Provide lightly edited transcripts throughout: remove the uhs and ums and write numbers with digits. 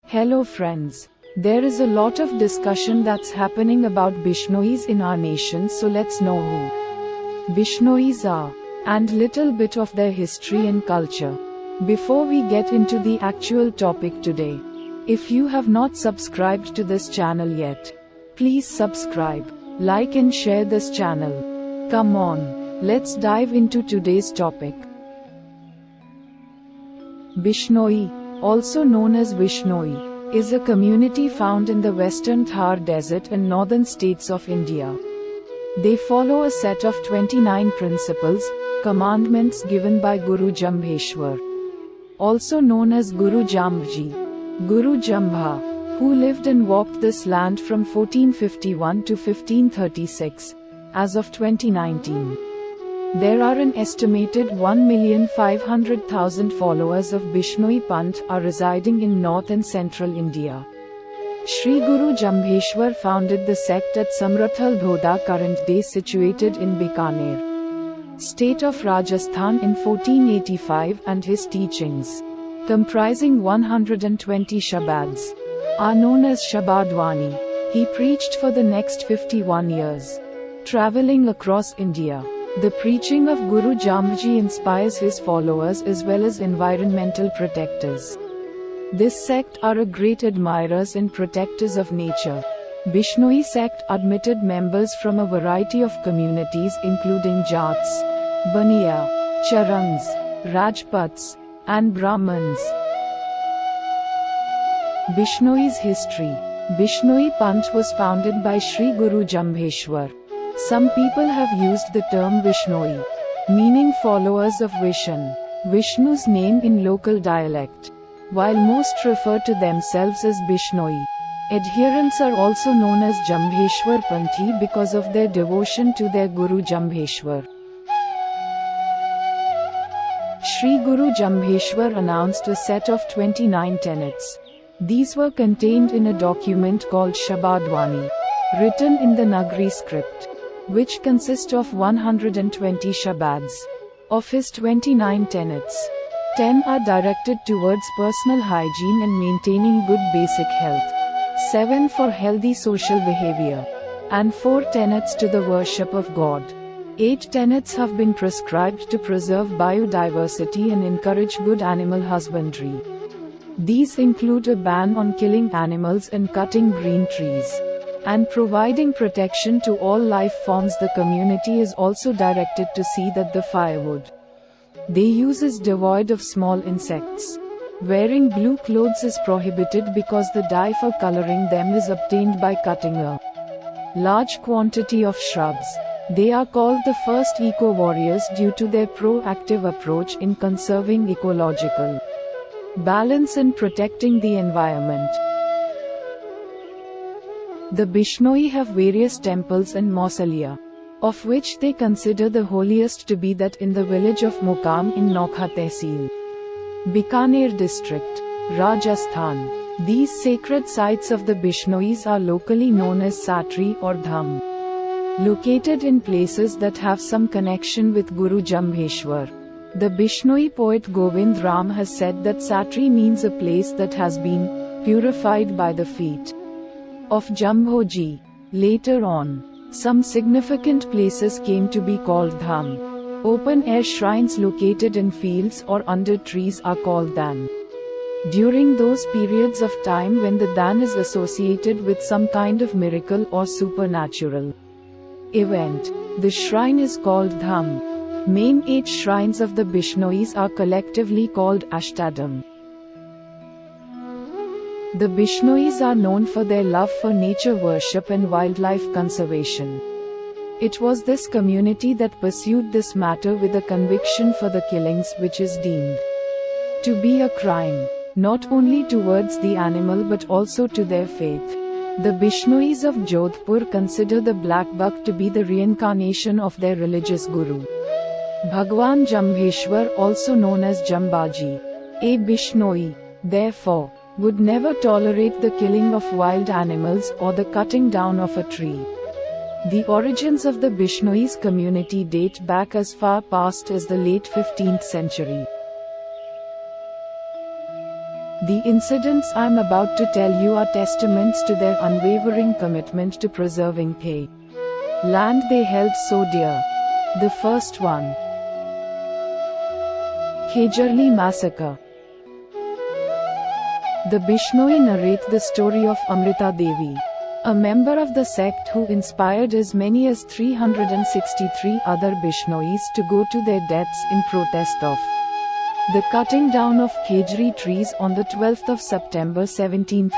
Hello friends. There is a lot of discussion that's happening about Bishnois in our nation, so let's know who Bishnois are and little bit of their history and culture. Before we get into the actual topic today, if you have not subscribed to this channel yet, please subscribe, like and share this channel. Come on, let's dive into today's topic. Bishnoi, also known as Bishnoi, is a community found in the western Thar Desert and northern states of India. They follow a set of 29 principles, commandments given by Guru Jambheshwar, also known as Guru Jambji, Guru Jambha, who lived and walked this land from 1451 to 1536, as of 2019. There are an estimated 1,500,000 followers of Bishnoi Panth are residing in north and central India. Shri Guru Jambheshwar founded the sect at Samrathal Dhoda, current day situated in Bikaner, state of Rajasthan, in 1485, and his teachings, comprising 120 shabads, are known as Shabadwani. He preached for the next 51 years, traveling across India. The preaching of Guru Jambji inspires his followers as well as environmental protectors. This sect are a great admirers and protectors of nature. Bishnoi sect admitted members from a variety of communities including Jats, Baniya, Charans, Rajputs, and Brahmins. Bishnoi's history. Bishnoi Panth was founded by Shri Guru Jambheshwar. Some people have used the term Bishnoi, meaning followers of Vishnu, Vishnu's name in local dialect, while most refer to themselves as Bishnoi. Adherents are also known as Jambheshwar Panthi because of their devotion to their Guru Jambheshwar. Shri Guru Jambheshwar announced a set of 29 tenets. These were contained in a document called Shabadwani, written in the Nagari script, which consist of 120 shabads. Of his 29 tenets, 10 are directed towards personal hygiene and maintaining good basic health, 7 for healthy social behavior, and 4 tenets to the worship of God. 8 tenets have been prescribed to preserve biodiversity and encourage good animal husbandry. These include a ban on killing animals and cutting green trees, and providing protection to all life forms. The community is also directed to see that the firewood they use is devoid of small insects. Wearing blue clothes is prohibited because the dye for coloring them is obtained by cutting a large quantity of shrubs. They are called the first eco-warriors due to their proactive approach in conserving ecological balance and protecting the environment. The Bishnoi have various temples and mausolea, of which they consider the holiest to be that in the village of Muqam in Nokha Tehsil, Bikaner district, Rajasthan. These sacred sites of the Bishnois are locally known as Satri or Dham, located in places that have some connection with Guru Jambheshwar. The Bishnoi poet Govind Ram has said that Satri means a place that has been purified by the feet of Jambhoji. Later on, some significant places came to be called Dham. Open-air shrines located in fields or under trees are called Dan. During those periods of time when the Dan is associated with some kind of miracle or supernatural event, the shrine is called Dham. Main 8 shrines of the Bishnois are collectively called Ashtadam. The Bishnois are known for their love for nature worship and wildlife conservation. It was this community that pursued this matter with a conviction for the killings, which is deemed to be a crime, not only towards the animal but also to their faith. The Bishnois of Jodhpur consider the blackduck to be the reincarnation of their religious guru, Bhagwan Jambheshwar, also known as Jambaji. A Bishnoi, therefore, would never tolerate the killing of wild animals or the cutting down of a tree. The origins of the Bishnois community date back as far past as the late 15th century. The incidents I'm about to tell you are testaments to their unwavering commitment to preserving the land they held so dear. The first one. Khejarli Massacre. The Bishnoi narrate the story of Amrita Devi, a member of the sect who inspired as many as 363 other Bishnois to go to their deaths in protest of the cutting down of khejri trees on the 12th of September 1730.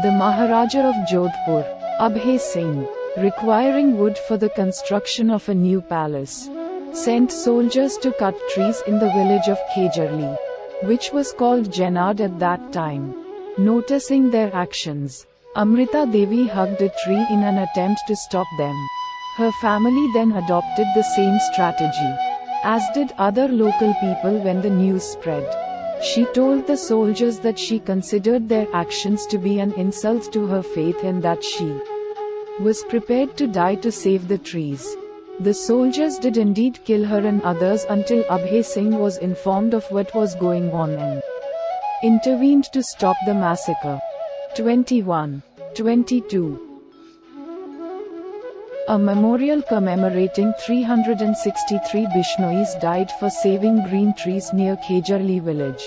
The Maharaja of Jodhpur, Abhay Singh, requiring wood for the construction of a new palace, sent soldiers to cut trees in the village of Khejarli, which was called Jenad at that time. Noticing their actions, Amrita Devi hugged a tree in an attempt to stop them. Her family then adopted the same strategy, as did other local people when the news spread. She told the soldiers that she considered their actions to be an insult to her faith and that she was prepared to die to save the trees. The soldiers did indeed kill her and others until Abhay Singh was informed of what was going on and intervened to stop the massacre. 21. 22. A memorial commemorating 363 Bishnois died for saving green trees near Khejarli village,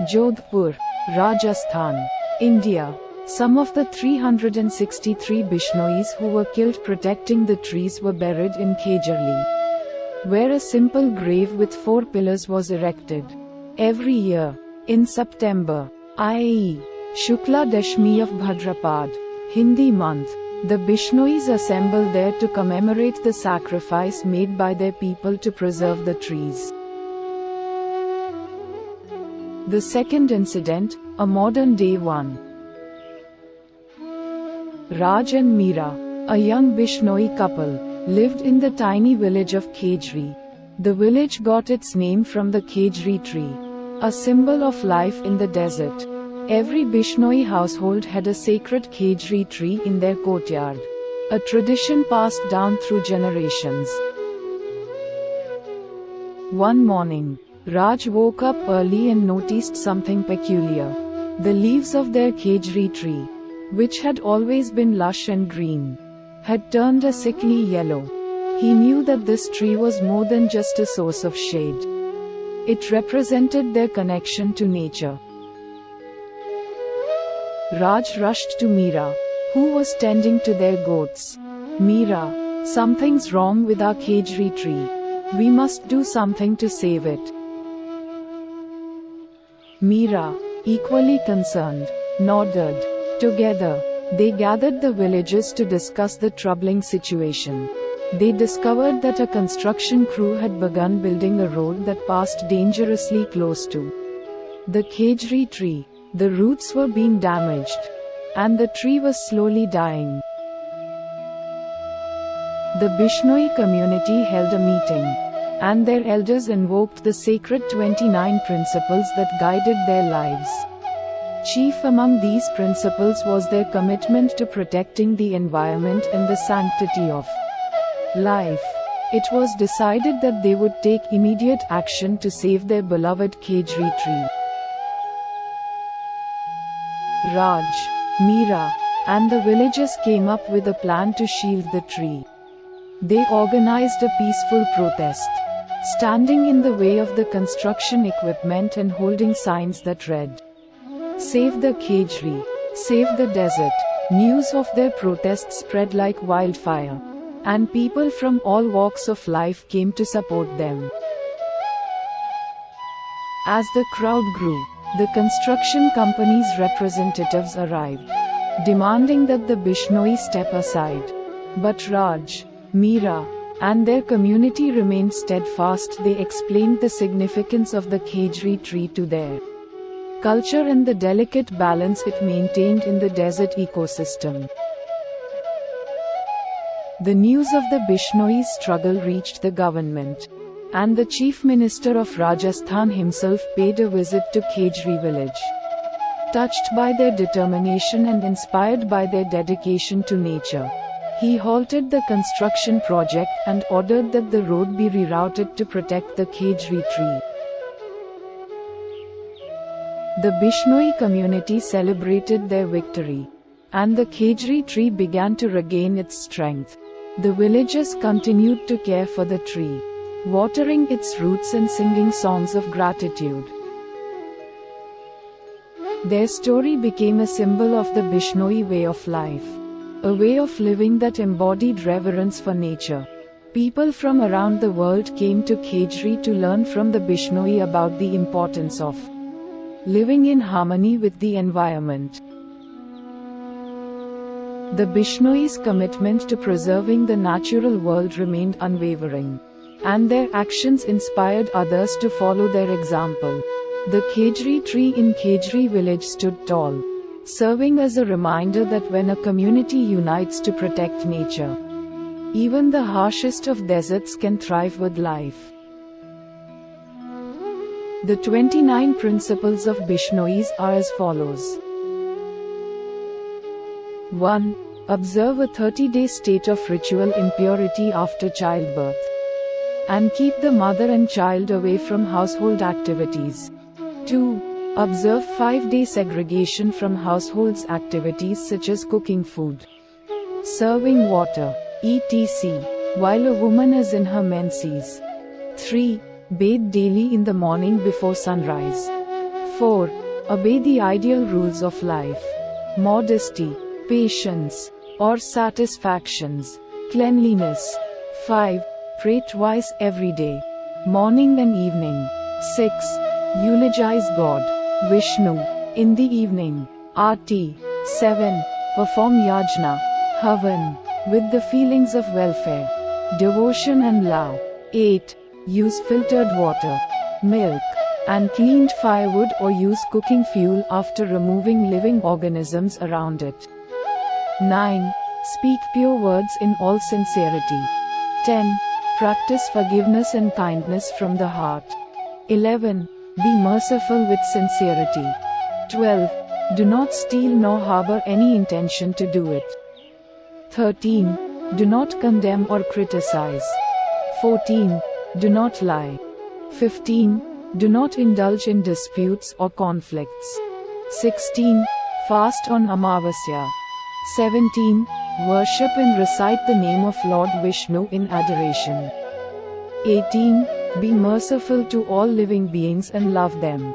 Jodhpur, Rajasthan, India. Some of the 363 Bishnois who were killed protecting the trees were buried in Khejarli, where a simple grave with 4 pillars was erected. Every year, in September, i.e., Shukla Dashmi of Bhadrapad, Hindi month, the Bishnois assemble there to commemorate the sacrifice made by their people to preserve the trees. The second incident, a modern-day one. Raj and Meera, a young Bishnoi couple, lived in the tiny village of Khejri. The village got its name from the khejri tree, a symbol of life in the desert. Every Bishnoi household had a sacred khejri tree in their courtyard, a tradition passed down through generations. One morning, Raj woke up early and noticed something peculiar. The leaves of their khejri tree, which had always been lush and green, had turned a sickly yellow. He knew that this tree was more than just a source of shade. It represented their connection to nature. Raj rushed to Meera, who was tending to their goats. Meera, something's wrong with our khejri tree. We must do something to save it. Meera, equally concerned, nodded. Together, they gathered the villagers to discuss the troubling situation. They discovered that a construction crew had begun building a road that passed dangerously close to the khejri tree. The roots were being damaged, and the tree was slowly dying. The Bishnoi community held a meeting, and their elders invoked the sacred 29 principles that guided their lives. Chief among these principles was their commitment to protecting the environment and the sanctity of life. It was decided that they would take immediate action to save their beloved khejri tree. Raj, Meera, and the villagers came up with a plan to shield the tree. They organized a peaceful protest, standing in the way of the construction equipment and holding signs that read, "Save the khejri, save the desert." News of their protest spread like wildfire, and people from all walks of life came to support them. As the crowd grew, the construction company's representatives arrived, demanding that the Bishnoi step aside. But Raj, Meera, and their community remained steadfast. They explained the significance of the khejri tree to their culture and the delicate balance it maintained in the desert ecosystem. The news of the Bishnoi's struggle reached the government, and the Chief Minister of Rajasthan himself paid a visit to Khejri village. Touched by their determination and inspired by their dedication to nature, he halted the construction project and ordered that the road be rerouted to protect the khejri tree. The Bishnoi community celebrated their victory, and the khejri tree began to regain its strength. The villagers continued to care for the tree, watering its roots and singing songs of gratitude. Their story became a symbol of the Bishnoi way of life, a way of living that embodied reverence for nature. People from around the world came to Khejri to learn from the Bishnoi about the importance of living in harmony with the environment. The Bishnoi's commitment to preserving the natural world remained unwavering, and their actions inspired others to follow their example. The Khejri tree in Khejri village stood tall, serving as a reminder that when a community unites to protect nature, even the harshest of deserts can thrive with life. The 29 principles of Bishnois are as follows. 1. Observe a 30-day state of ritual impurity after childbirth, and keep the mother and child away from household activities. 2. Observe 5-day segregation from household's activities such as cooking food, serving water, etc., while a woman is in her menses. 3. Bathe daily in the morning before sunrise. 4. Obey the ideal rules of life: modesty, patience, or satisfactions, cleanliness. 5. Pray twice every day, morning and evening. 6. Eulogize God, Vishnu, in the evening. Aarti. 7. Perform yajna, havan, with the feelings of welfare, devotion and love. 8. Use filtered water, milk, and cleaned firewood or use cooking fuel after removing living organisms around it. 9. Speak pure words in all sincerity. 10. Practice forgiveness and kindness from the heart. 11. Be merciful with sincerity. 12. Do not steal nor harbor any intention to do it. 13. Do not condemn or criticize. 14. Do not lie. 15. Do not indulge in disputes or conflicts. 16. Fast on Amavasya. 17. Worship and recite the name of Lord Vishnu in adoration. 18. Be merciful to all living beings and love them.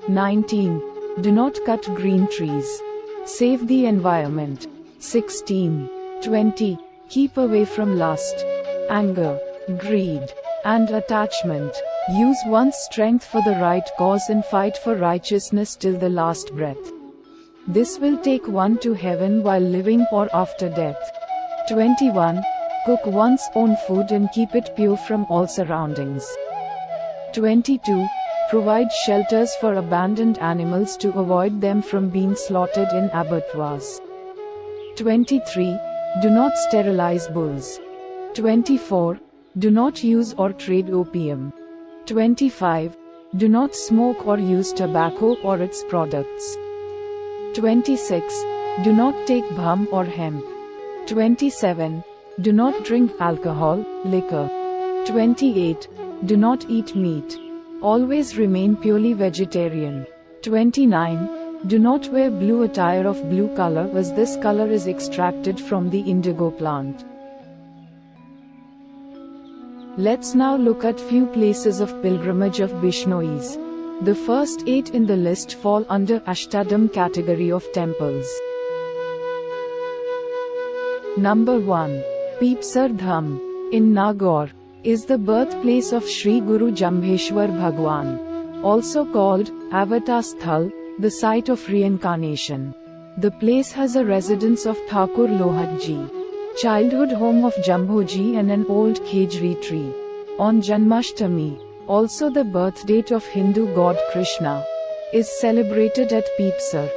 19. Do not cut green trees. Save the environment. 16. 20. Keep away from lust, anger, greed, and attachment. Use one's strength for the right cause and fight for righteousness till the last breath. This will take one to heaven while living or after death. 21. Cook one's own food and keep it pure from all surroundings. 22. Provide shelters for abandoned animals to avoid them from being slaughtered in abattoirs. 23. Do not sterilize bulls. 24. Do not use or trade opium. 25. Do not smoke or use tobacco or its products. 26. Do not take bham or hemp. 27. Do not drink alcohol, liquor. 28. Do not eat meat. Always remain purely vegetarian. 29. Do not wear blue attire of blue color, as this color is extracted from the indigo plant. Let's now look at few places of pilgrimage of Bishnois. The first 8 in the list fall under Ashtadam category of temples. Number 1. Peepsar Dham, in Nagaur, is the birthplace of Sri Guru Jambheshwar Bhagwan, also called Avatar Sthal, the site of reincarnation. The place has a residence of Thakur Lohatji, childhood home of Jambhoji, and an old khejri tree. On Janmashtami, also the birth date of Hindu god Krishna, is celebrated at Peepsar.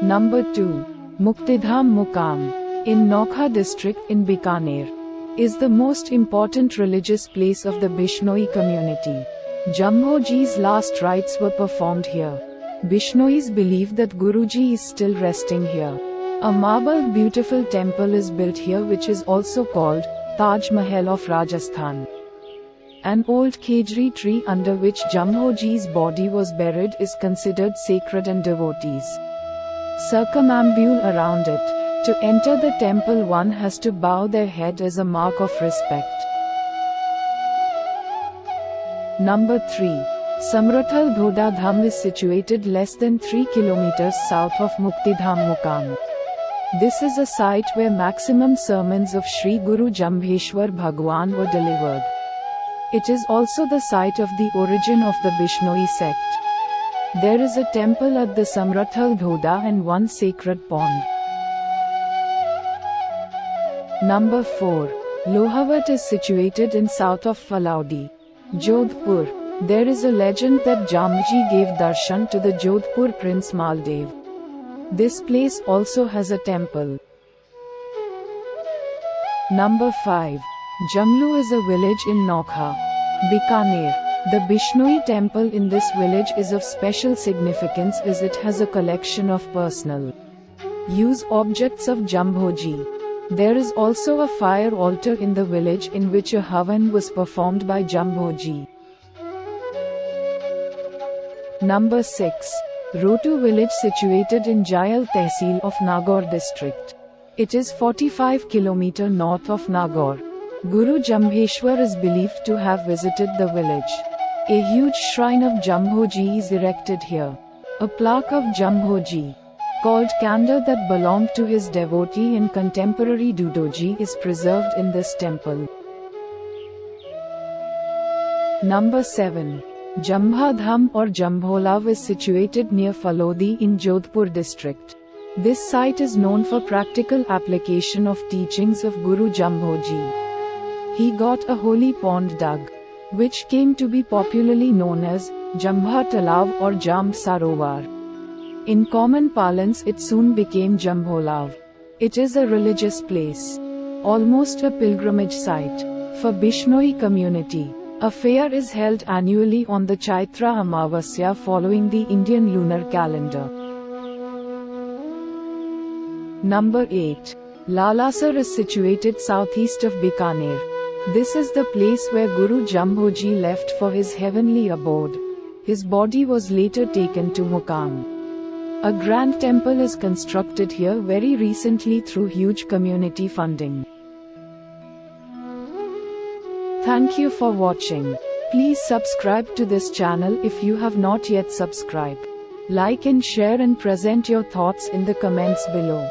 Number 2. Muktidham Mukam, in Nokha district in Bikaner, is the most important religious place of the Bishnoi community. Jambhoji's last rites were performed here. Bishnois believe that Guruji is still resting here. A marble beautiful temple is built here which is also called Taj Mahal of Rajasthan. An old khejri tree under which Jambhoji's body was buried is considered sacred and devotees circumambule around it. To enter the temple, one has to bow their head as a mark of respect. Number 3. Samrathal Dhoda Dham is situated less than 3 kilometers south of Muktidham Mukam. This is a site where maximum sermons of Sri Guru Jambheshwar Bhagwan were delivered. It is also the site of the origin of the Bishnoi sect. There is a temple at the Samrathal Dhoda and one sacred pond. Number 4. Lohavat is situated in south of Falaudi, Jodhpur. There is a legend that Jamji gave darshan to the Jodhpur Prince Maldev. This place also has a temple. Number 5. Jamlu is a village in Nokha, Bikaner. The Bishnoi temple in this village is of special significance as it has a collection of personal use objects of Jambhoji. There is also a fire altar in the village in which a havan was performed by Jambhoji. Number 6. Rotu village situated in Jayal Tehsil of Nagaur district. It is 45 km north of Nagaur. Guru Jambheshwar is believed to have visited the village. A huge shrine of Jambhoji is erected here. A plaque of Jambhoji, called Kanda, that belonged to his devotee and contemporary Dudoji, is preserved in this temple. Number 7. Jambha Dham or Jambholav is situated near Falodi in Jodhpur district. This site is known for practical application of teachings of Guru Jambhoji. He got a holy pond dug, which came to be popularly known as Jambha Talav or Jamb Sarovar. In common parlance, it soon became Jambholav. It is a religious place, almost a pilgrimage site, for Bishnoi community. A fair is held annually on the Chaitra Amavasya following the Indian lunar calendar. Number 8. Lalasar is situated southeast of Bikaner. This is the place where Guru Jambhoji left for his heavenly abode. His body was later taken to Mukam. A grand temple is constructed here very recently through huge community funding. Thank you for watching. Please subscribe to this channel if you have not yet subscribed. Like and share and present your thoughts in the comments below.